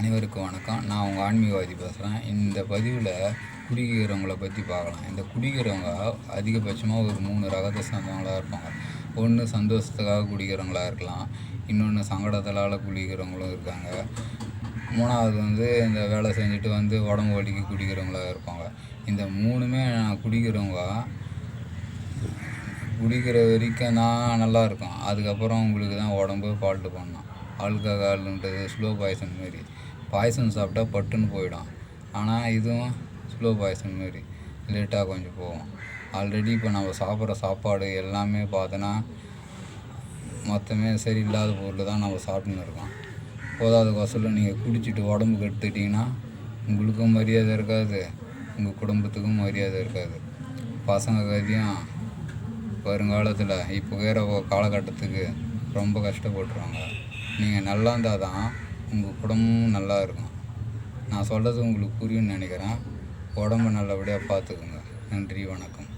அனைவருக்கும் வணக்கம். நான் உங்கள் ஆன்மீகவாதி பேசுகிறேன். இந்த பதிவில் குடிக்கிறவங்கள பற்றி பார்க்கலாம். இந்த குடிக்கிறவங்க அதிகபட்சமாக ஒரு 3 ரகத்தை சேர்ந்தவங்களாக இருப்பாங்க. ஒன்று சந்தோஷத்துக்காக குடிக்கிறவங்களாக இருக்கலாம், இன்னொன்று சங்கடத்தால் குடிக்கிறவங்களும் இருக்காங்க, மூணாவது இந்த வேலை செஞ்சுட்டு உடம்பு வலிக்கு குடிக்கிறவங்களாக இருப்பாங்க. இந்த மூணுமே குடிக்கிற வரைக்கும் தான் நல்லா இருக்கும். அதுக்கப்புறம் உங்களுக்கு தான் உடம்பு ஃபால்ட்டு பண்ணணும். ஆல்கஹால்ன்றது ஸ்லோ பாய்சன் மாரி. பாய்சன் சாப்பிட்டா பட்டுன்னு போயிடும். ஆனால் இதுவும் ஸ்லோ பாய்சன் மாரி லேட்டாக கொஞ்சம் போகும். ஆல்ரெடி இப்போ நம்ம சாப்பிட்ற சாப்பாடு எல்லாமே பார்த்தோன்னா மொத்தமே சரியில்லாத பொருள் தான் நம்ம சாப்பிட்டுன்னு இருக்கோம். போதாத கொசலில் நீங்கள் குடிச்சிட்டு உடம்புக்கு எடுத்துக்கிட்டிங்கன்னா உங்களுக்கும் மரியாதை இருக்காது, உங்கள் குடும்பத்துக்கும் மரியாதை இருக்காது. பசங்க கதையும் வருங்காலத்தில் இப்போ இருக்கிற காலகட்டத்துக்கு ரொம்ப கஷ்டப்பட்டுருவாங்க. நீங்கள் நல்லா இருந்தால் தான் உங்கள் குடும்பமும் நல்லா இருக்கும். நான் சொல்கிறது உங்களுக்கு புரியும்னு நினைக்கிறேன். உடம்பை நல்லபடியாக பார்த்துக்குங்க. நன்றி, வணக்கம்.